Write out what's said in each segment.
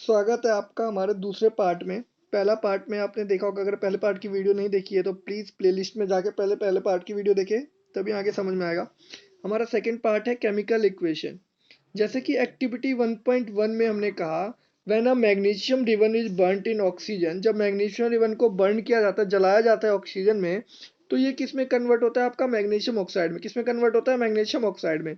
स्वागत है आपका हमारे दूसरे पार्ट में। पहला पार्ट में आपने देखा होगा, अगर पहले पार्ट की वीडियो नहीं देखी है तो प्लीज़ प्लेलिस्ट में जाके पहले पहले पार्ट की वीडियो देखें, तभी आगे समझ में आएगा। हमारा सेकंड पार्ट है केमिकल इक्वेशन। जैसे कि एक्टिविटी 1.1 में हमने कहा, when a magnesium ribbon is burnt in oxygen, जब मैग्नीशियम रिबन को बर्न किया जाता है, जलाया जाता है ऑक्सीजन में, तो ये किस में कन्वर्ट होता है? आपका मैग्नीशियम ऑक्साइड में। किस में कन्वर्ट होता है? मैग्नीशियम ऑक्साइड में।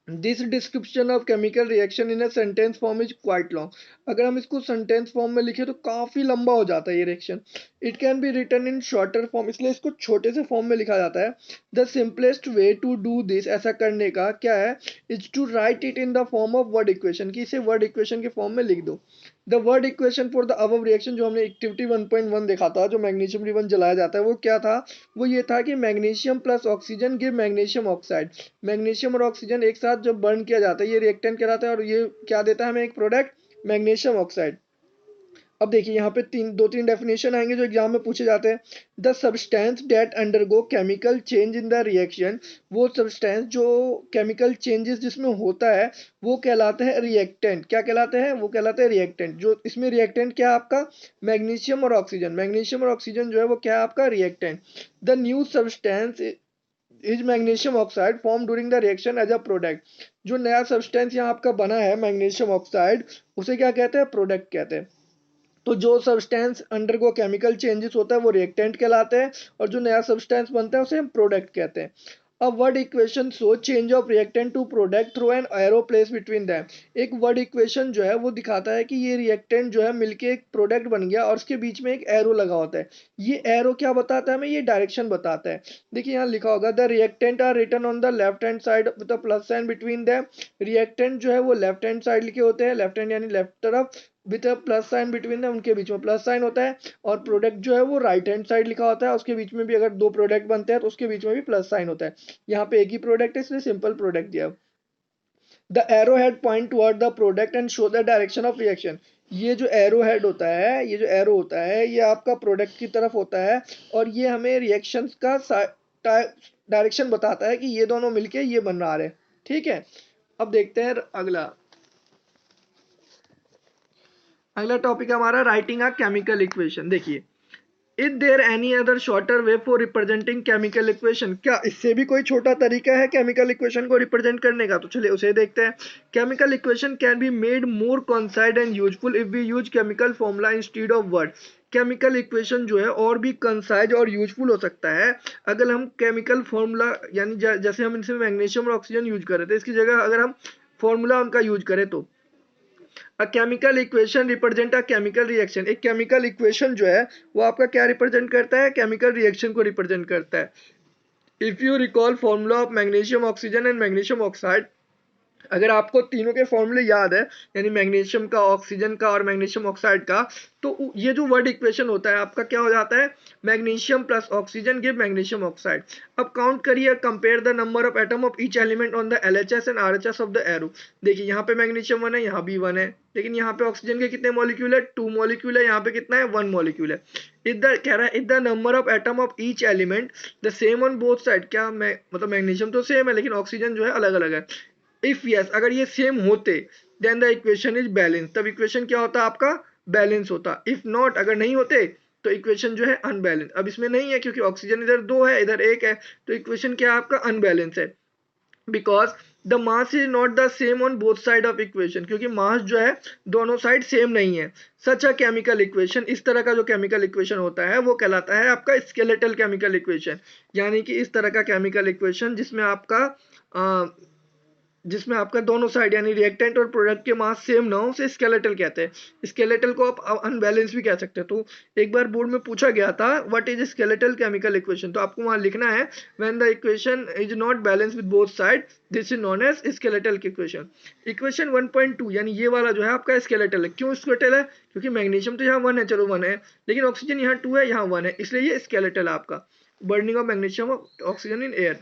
This description of chemical reaction in a sentence form is quite long. अगर हम इसको सेंटेंस फॉर्म में लिखे तो काफी लंबा हो जाता है ये reaction. It can be written in shorter form, इसलिए इसको छोटे से फॉर्म में लिखा जाता है। The simplest way to do this, ऐसा करने का क्या है, is to write it in the form of word equation, कि इसे वर्ड इक्वेशन के फॉर्म में लिख दो। The word equation for the above reaction, जो हमने एक्टिविटी 1.1 देखा था, जो मैग्नीशियम रिबन जलाया जाता है, वो क्या था? वो ये था कि magnesium plus oxygen give magnesium oxide. Magnesium और ऑक्सीजन एक साथ जब बर्न किया जाता है, ये रिएक्टेंट कहलाता है, और ये क्या देता है हमें? एक प्रोडक्ट, मैग्नीशियम ऑक्साइड। अब देखिए यहाँ पे दो तीन डेफिनेशन आएंगे जो एग्जाम में पूछे जाते हैं। The substance date undergo chemical change in the reaction, वो सब्सटेंस जो केमिकल चेंजेस जिसमें होता है वो कहलाते हैं रिएक्टेंट। क्या कहलाते हैं? वो कहलाते हैं रिएक्टेंट। जो इसमें रिएक्टेंट क्या है आपका? मैग्नीशियम और ऑक्सीजन। मैग्नीशियम और ऑक्सीजन जो है वो क्या है आपका? Reactant. The new substance is magnesium oxide form during the reaction as a product. जो नया सब्सटेंस यहाँ आपका बना है मैग्नीशियम ऑक्साइड, उसे क्या कहते हैं? प्रोडक्ट कहते हैं। तो जो सब्सटेंस अंडरगो केमिकल चेंजेस होता है वो रिएक्टेंट कहलाते हैं, और जो नया सब्सटेंस बनता है उसे हम प्रोडक्ट कहते हैं। A word equation so change of reactant to product through an arrow place between them. एक वर्ड इक्वेशन जो है वो दिखाता है कि ये रिएक्टेंट जो है मिलके एक प्रोडक्ट बन गया, और उसके बीच में एक एरो लगा होता है। ये एरो क्या बताता है हमें? ये डायरेक्शन बताता है। देखिए यहाँ लिखा होगा, the reactant are written on the left hand side with a plus sign between them. Reactant जो है वो लेफ्ट हैंड साइड लिखे होते हैं, लेफ्ट हैंड यानी लेफ्ट तरफ, with a plus sign between है, उनके बीच में प्लस साइन होता है। और प्रोडक्ट जो है वो राइट हैंड साइड लिखा होता है, उसके बीच में भी अगर दो प्रोडक्ट बनते हैं तो उसके बीच में भी प्लस साइन होता है। यहाँ पे एक ही प्रोडक्ट है इसलिए सिंपल प्रोडक्ट दिया। The arrow head point toward the product and show the direction of reaction. ये जो एरो हेड होता है, ये जो एरो होता है, ये आपका प्रोडक्ट की तरफ होता है, और ये हमें रिएक्शंस का डायरेक्शन बताता है कि ये दोनों मिलके ये बन रहा है। ठीक है, अब देखते हैं अगला। अगला टॉपिक है हमारा राइटिंग अ केमिकल इक्वेशन। देखिए, is there any other shorter way for representing chemical equation? क्या इससे भी कोई छोटा तरीका है केमिकल इक्वेशन को रिप्रेजेंट करने का? तो चलिए उसे देखते हैं। Chemical equation can be made more concise and useful if we use chemical formula instead of word. Chemical equation जो है और भी कंसाइज और यूजफुल हो सकता है अगर हम केमिकल फॉर्मूला, यानी जैसे हम इनसे मैग्नीशियम और ऑक्सीजन यूज कर रहे थे, इसकी जगह अगर हम फॉर्मूला उनका यूज करें तो। अ chemical equation represent a chemical reaction. एक केमिकल इक्वेशन जो है वो आपका क्या रिप्रेजेंट करता है? केमिकल रिएक्शन को रिप्रेजेंट करता है। If you recall formula of magnesium oxygen and magnesium oxide, अगर आपको तीनों के फॉर्मूले याद है, यानी मैग्नीशियम का, ऑक्सीजन का और मैग्नीशियम ऑक्साइड का, तो ये जो वर्ड इक्वेशन होता है आपका क्या हो जाता है? Magnesium plus oxygen give magnesium oxide. अब काउंट करिए, compare the number of atom of each element on the LHS and RHS of the arrow. देखिए यहाँ पे मैग्नीशियम 1 है, यहाँ भी 1 है, लेकिन यहाँ पे ऑक्सीजन के कितने मॉलिक्यूल है? 2 मॉलिक्यूल है। यहाँ पे कितना है? 1 मॉलिक्यूल है। इधर कह रहा है is the number of atom of each element the same on both side. क्या मतलब मैग्नीशियम तो सेम है लेकिन ऑक्सीजन जो है अलग अलग है। इफ यस, अगर ये सेम होते, then the equation is balance. तब इक्वेशन क्या होता? आपका बैलेंस होता। इफ नॉट, अगर नहीं होते तो इक्वेशन जो है अनबैलेंस। अब इसमें नहीं है क्योंकि ऑक्सीजन इधर 2 है, इधर 1 है, तो इक्वेशन क्या है आपका? अनबैलेंस है। Because the mass is not the same on both side of equation, क्योंकि मास जो है दोनों साइड सेम नहीं है। सच अ केमिकल इक्वेशन, इस तरह का जो केमिकल इक्वेशन होता है वो कहलाता है आपका स्केलेटल केमिकल इक्वेशन। यानी कि इस तरह का केमिकल इक्वेशन जिसमें आपका दोनों साइड यानी रिएक्टेंट और प्रोडक्ट के मास सेम ना हो, उसे स्केलेटल कहते हैं। स्केलेटल को आप अनबैलेंस भी कह सकते हैं। तो एक बार बोर्ड में पूछा गया था what is skeletal chemical equation, तो आपको वहां लिखना है when the equation is not balance with both side, this is known as skeletal equation. Equation 1.2 यानी ये वाला जो है आपका स्केलेटल है। क्यों स्केलेटल है? क्योंकि मैग्नीशियम तो यहाँ 1 है, चलो 1 है, लेकिन ऑक्सीजन यहाँ 2 है, यहाँ 1 है, इसलिए ये स्केलेटल है आपका। Burning of magnesium oxygen in air.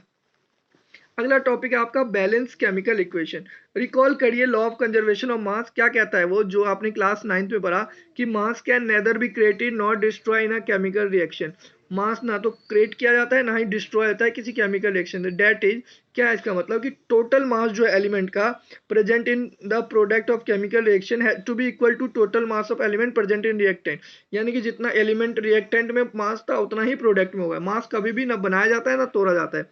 अगला टॉपिक है आपका बैलेंस केमिकल इक्वेशन। रिकॉल करिए law of conservation of mass. क्या कहता है वो, जो आपने क्लास 9th में पढ़ा कि mass can neither be created not destroy in a chemical reaction. Mass ना तो क्रिएट किया जाता है ना ही डिस्ट्रॉय होता है किसी केमिकल रिएक्शन से। डेट इज, क्या है इसका मतलब कि टोटल मास जो है एलिमेंट का present in the product of chemical reaction has to be equal to total mass of element present in reactant. यानी कि जितना एलिमेंट रिएक्टेंट में मास था उतना ही प्रोडक्ट में होगा। मास कभी भी ना बनाया जाता है ना तोड़ा जाता है।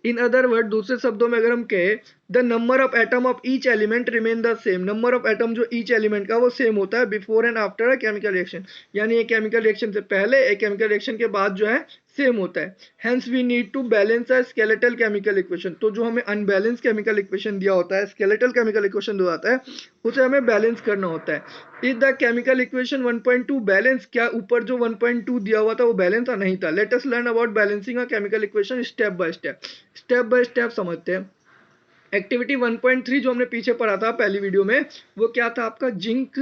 इन अदर वर्ड, दूसरे शब्दों में अगर हम कहें, the number of atom of each element remain the same. Number of atom जो ईच एलिमेंट का वो सेम होता है before and after a chemical reaction. यानी एक केमिकल रिएक्शन से पहले एक केमिकल रिएक्शन के बाद जो है सेम होता है। Hence we need to balance a skeletal chemical equation. तो जो हमें अनबैलेंस केमिकल इक्वेशन दिया होता है, स्केलेटल केमिकल इक्वेशन दिया जाता है, उसे हमें बैलेंस करना होता है। Is the chemical equation 1.2 balance? क्या ऊपर जो 1.2 दिया हुआ था वो बैलेंस था? नहीं था। Let us learn about balancing a chemical equation step by step. Step by step समझते हैं। एक्टिविटी 1.3 जो हमने पीछे पढ़ा था पहली वीडियो में, वो क्या था आपका? जिंक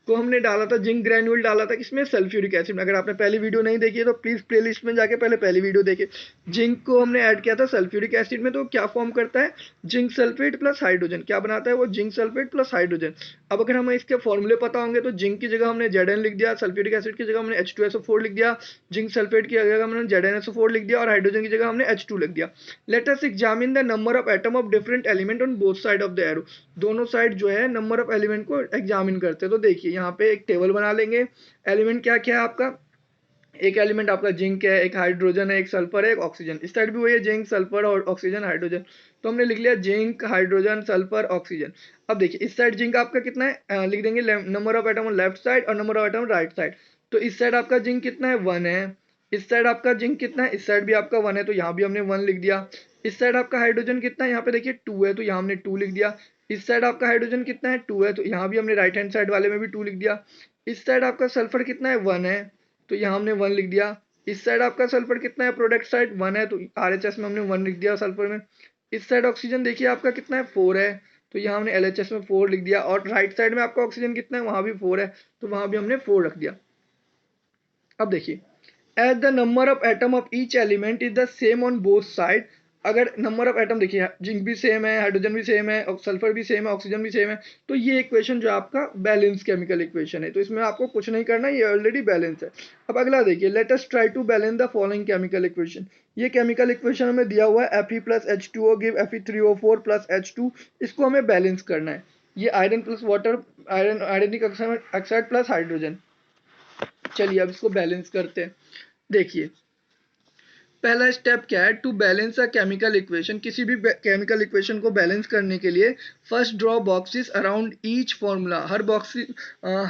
को हमने डाला था, जिंक ग्रेन्यूल डाला था किसमें? सल्फ्यूरिक एसिड में। अगर आपने पहली वीडियो नहीं देखी है तो प्लीज प्लेलिस्ट में जाके पहले पहली वीडियो देखे। जिंक को हमने ऐड किया था सल्फ्यूरिक एसिड में, तो क्या फॉर्म करता है? Zinc sulphate plus hydrogen. क्या बनाता है वो? Zinc sulphate plus hydrogen. अब अगर हमें इसके फॉर्मूले पता होंगे तो जिंक की जगह हमने Zn लिख दिया, सल्फ्यूरिक एसिड की जगह हमने H2SO4 लिख दिया, जिंक सल्फेट की जगह हमने ZnSO4 लिख दिया और हाइड्रोजन की जगह हमने H2 लिख दिया। Let us examine the number of atom of different element on both side of the arrow. दोनों साइड जो है नंबर ऑफ एलिमेंट को एग्जामिन करते हैं। तो देखिए यहाँ पे एक टेबल बना लेंगे। एलिमेंट क्या क्या है आपका? एक एलिमेंट आपका जिंक है, एक हाइड्रोजन है, एक सल्फर है, एक ऑक्सीजन। इस साइड भी वही है, जिंक सल्फर और ऑक्सीजन हाइड्रोजन। तो हमने लिख लिया जिंक हाइड्रोजन सल्फर ऑक्सीजन। अब देखिए इस साइड जिंक आपका कितना है, लिख देंगे number of atom on left side और number of atom right side. तो इस साइड आपका जिंक कितना है? 1 है। इस साइड आपका जिंक कितना है? इस साइड भी आपका 1 है, तो यहाँ भी हमने 1 लिख दिया। इस साइड आपका हाइड्रोजन कितना है? यहाँ पे देखिए 2 है, तो यहाँ हमने 2 लिख दिया। इस साइड आपका हाइड्रोजन कितना है? 2 है, तो यहाँ भी हमने राइट हैंड साइड वाले में भी 2 लिख दिया। इस साइड आपका सल्फर कितना है? 1 है, तो यहाँ हमने 1 लिख दिया। इस साइड आपका सल्फर कितना है? प्रोडक्ट साइड 1 है, तो RHS में हमने 1 लिख दिया सल्फर में। इस साइड ऑक्सीजन देखिए आपका कितना है? 4 है, तो यहाँ हमने LHS में 4 लिख दिया। और राइट साइड में आपका ऑक्सीजन कितना है? वहां भी 4 है, तो वहां भी हमने 4 रख दिया। अब देखिए, as the number of atom of each element is the same on both side. अगर नंबर ऑफ एटम देखिए, जिंक भी सेम है, हाइड्रोजन भी सेम है, सल्फर भी सेम है, ऑक्सीजन भी सेम है, तो ये इक्वेशन जो आपका बैलेंस केमिकल इक्वेशन है। तो इसमें आपको कुछ नहीं करना, ये ऑलरेडी बैलेंस है। अब अगला देखिए, let us try to balance the following chemical equation. ये केमिकल इक्वेशन हमें दिया हुआ है, Fe plus H2O give Fe3O4 plus H2। इसको हमें बैलेंस करना है। ये iron plus water, ironic oxide plus hydrogen. चलिए अब इसको बैलेंस करते हैं। देखिए पहला स्टेप क्या है? To balance a chemical equation. किसी भी केमिकल इक्वेशन को बैलेंस करने के लिए first draw boxes around each formula. हर बॉक्स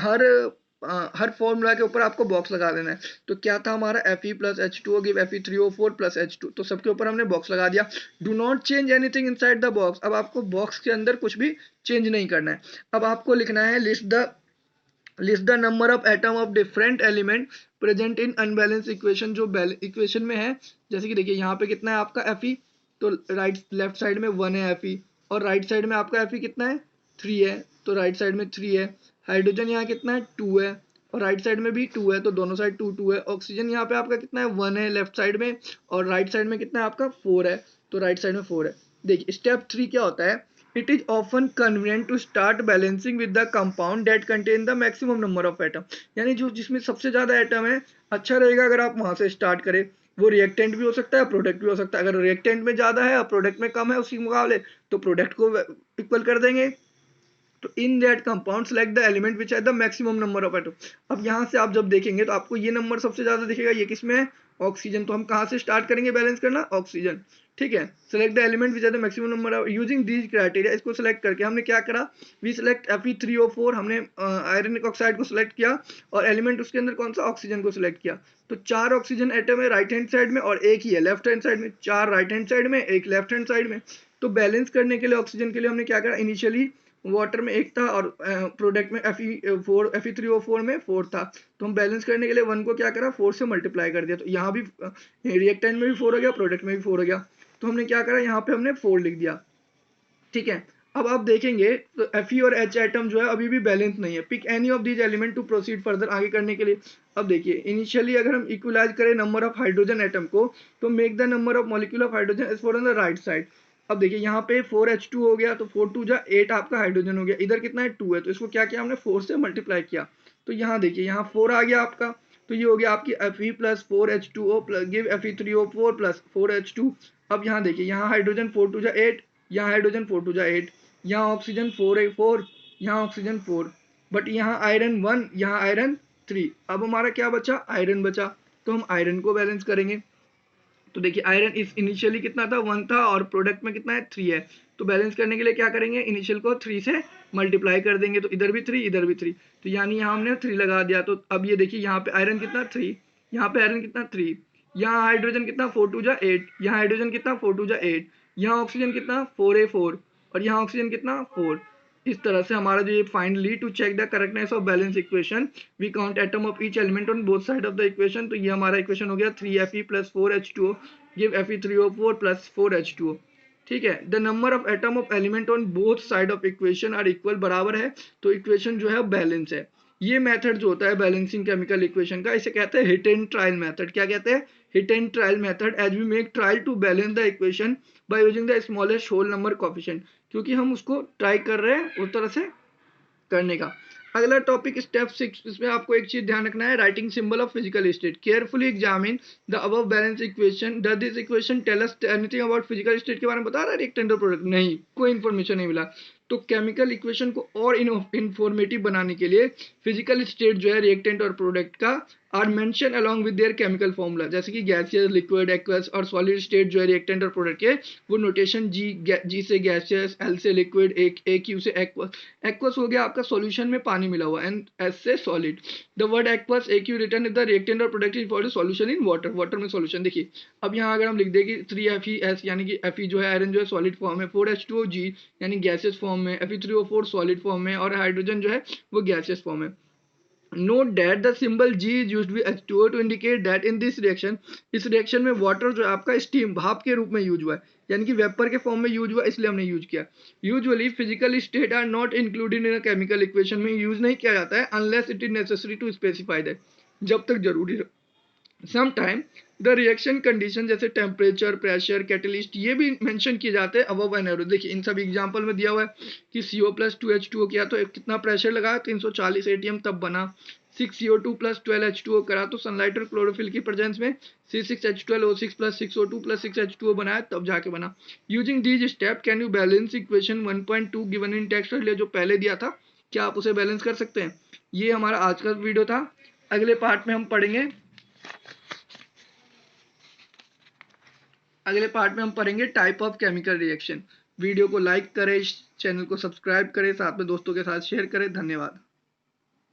हर हर फॉर्मूला के ऊपर आपको बॉक्स लगा देना है। तो क्या था हमारा? Fe plus H2O give Fe3O4 plus H2। तो सबके ऊपर हमने बॉक्स लगा दिया। Do not change anything inside the box. अब आपको बॉक्स के अंदर कुछ भी चेंज नहीं करना है। अब आपको लिखना है list the number of atom of different element present in unbalance equation. जो इक्वेशन में है, जैसे कि देखिए यहाँ पे कितना है आपका Fe, तो राइट लेफ्ट साइड में 1 है Fe, और राइट साइड में आपका Fe कितना है? 3 है, तो राइट साइड में 3 है। हाइड्रोजन यहाँ कितना है? 2 है, और राइट साइड में भी 2 है, तो दोनों साइड 2 2 है। ऑक्सीजन यहाँ पे आपका कितना है? 1 है लेफ्ट साइड में, और राइट साइड में कितना है आपका? 4 है, तो राइट साइड में 4 है। देखिए स्टेप 3 क्या होता है? It is often convenient to start balancing with the compound that contain the maximum number of atom। यानी जो जिसमें सबसे ज्यादा एटम है, अच्छा रहेगा अगर आप वहां से स्टार्ट करें। वो रिएक्टेंट भी हो सकता है, प्रोडक्ट भी हो सकता है। अगर रिएक्टेंट में ज्यादा है और प्रोडक्ट में कम है उसके मुकाबले, तो प्रोडक्ट को इक्वल कर देंगे। तो in that compound select the element which has the maximum number of atom. अब यहाँ से आप जब देखेंगे तो आपको ये नंबर सबसे ज्यादा दिखेगा। ये किसमें है? ऑक्सीजन। तो हम कहाँ से स्टार्ट करेंगे बैलेंस करना? ऑक्सीजन। ठीक है, select the element which has the maximum number of, using these criteria. इसको सेलेक्ट करके हमने क्या करा? We select Fe3O4। हमने आयरन ऑक्साइड को सिलेक्ट किया, और एलिमेंट उसके अंदर कौन सा? ऑक्सीजन को सिलेक्ट किया। तो 4 ऑक्सीजन एटम है राइट हैंड साइड में, और एक ही है लेफ्ट हैंड साइड में। 4 राइट हैंड साइड में, एक लेफ्ट हैंड साइड में। तो बैलेंस करने के लिए ऑक्सीजन के लिए हमने क्या करा? इनिशियली वाटर में 1 था, और प्रोडक्ट में Fe3O4 में 4 था। तो हम बैलेंस करने के लिए 1 को क्या करा? 4 से मल्टीप्लाई कर दिया। तो यहाँ भी रिएक्टेंट में भी 4 हो गया, प्रोडक्ट में भी 4 हो गया। तो हमने क्या करा? यहाँ पे हमने 4 लिख दिया। ठीक है, अब आप देखेंगे तो Fe और H एटम जो है अभी भी बैलेंस नहीं है। Pick any of these element to proceed further, आगे करने के लिए। अब देखिए इनिशियली अगर हम इक्वलाइज करें नंबर ऑफ हाइड्रोजन एटम को, तो make the number of molecule of hydrogen is 4 on the right side. अब देखिए यहाँ पे 4H2 हो गया, तो 4 2 जा 8 आपका हाइड्रोजन हो गया। इधर कितना है? 2 है, तो इसको क्या किया हमने? 4 से मल्टीप्लाई किया। तो यहाँ देखिए यहाँ 4 आ गया आपका, तो ये हो गया आपकी Fe plus 4H2O plus give Fe3O4 plus 4H2। अब यहाँ देखिए, यहाँ हाइड्रोजन 4 टू जा 8, यहाँ हाइड्रोजन 4 टू जा 8, यहाँ ऑक्सीजन 4 यहाँ ऑक्सीजन 4, बट यहाँ आयरन 1, यहाँ आयरन 3। अब हमारा क्या बचा, आयरन बचा, तो हम आयरन को बैलेंस करेंगे। तो देखिए आयरन इस इनिशियली कितना था, 1 था, और प्रोडक्ट में कितना है, 3 है। तो बैलेंस करने के लिए क्या करेंगे, इनिशियल को 3 से मल्टीप्लाई कर देंगे, तो इधर भी 3 इधर भी 3, तो यानी यहाँ हमने 3 लगा दिया। तो अब ये देखिए यहाँ पे आयरन कितना 3, यहाँ पे आयरन कितना 3, यहाँ हाइड्रोजन कितना 4 टू जा 8, यहाँ हाइड्रोजन कितना 4 टू जा 8, यहाँ ऑक्सीजन कितना 4A4, और यहाँ ऑक्सीजन कितना 4। इस तरह से हमारा जो ये finally to check the correctness of balance equation we count atom of each element on both side of the equation. तो ये हमारा इक्वेशन हो गया 3Fe plus 4H2O give Fe3O4 plus 4H2O। ठीक है, the number of atom of element on both side of equation are equal, बराबर है, तो इक्वेशन जो है बैलेंस है। ये मेथड जो होता है बैलेंसिंग केमिकल इक्वेशन का, इसे कहते हैं हिट एंड ट्रायल मेथड। क्या कहते हैं, hit and trial method, as we make trial to balance the equation by using the smallest whole number coefficient, क्योंकि हम उसको ट्राई कर रहे हैं उस तरह से करने का। अगला टॉपिक स्टेप 6, इसमें आपको एक चीज ध्यान रखना है, writing symbol of physical state. Carefully examine the above balance equation, does this equation tell us anything about physical state के बारे में बता रहा है रिएक्टेंट और प्रोडक्ट, नहीं, कोई इन्फॉर्मेशन नहीं मिला। तो केमिकल इक्वेशन को और इन्फॉर्मेटिव बनाने के लिए फिजिकल स्टेट जो है रिएक्टेंट और प्रोडक्ट का are mention along with their chemical formula, जैसे कि गैसियस, लिक्विड, एक्वस और सॉलिड स्टेट जो है रिएक्टेंट और प्रोडक्ट के, वो नोटेशन जी से गैसियस, एल से लिक्विड, ए क्यू से एक्वस। एक्वस हो गया आपका सॉल्यूशन में पानी मिला हुआ, एंड एस से solid. The word aqueous A Q return is the reactant और product is for solution in water, water में सॉल्यूशन। देखिए अब यहाँ अगर हम लिख दें कि 3FeS यानी कि Fe जो है आयरन जो है सॉलिड फॉर्म में, 4H2OG यानी गैसियस फॉर्म में, Fe3O4 सॉलिड फॉर्म में, और हाइड्रोजन जो है वो गैसियस फॉर्म में। Note that the symbol G is used with H2O to indicate that in this reaction, इस रिएक्शन में वाटर जो है आपका स्टीम, भाप के रूप में यूज हुआ है, यानी कि वेपर के फॉर्म में यूज हुआ, इसलिए हमने यूज किया। Usually physical state are not included in a chemical equation, में यूज नहीं किया जाता है unless it is necessary to specify that, जब तक जरूरी हो। समटाइम द रिएक्शन कंडीशन जैसे टेम्परेचर, प्रेशर, कैटलिस्ट, ये भी मेंशन किए जाते हैं अबव एंड एरो। देखिए इन सब एग्जांपल में दिया हुआ है कि CO प्लस 2H2O किया तो कितना प्रेशर लगाया, 340 ATM तब बना। 6CO2 प्लस 12H2O करा तो सनलाइट और क्लोरोफिल की प्रेजेंस में C6H12O6 plus 6O2 plus 6H2O बनाया, तब जाके बना। Using these step can you balance equation 1.2 given in text, जो पहले दिया था, क्या आप उसे बैलेंस कर सकते हैं। ये हमारा आज का वीडियो था। अगले पार्ट में हम पढ़ेंगे type of chemical reaction. Video को लाइक करें, चैनल को सब्सक्राइब करें, साथ में दोस्तों के साथ शेयर करें। धन्यवाद।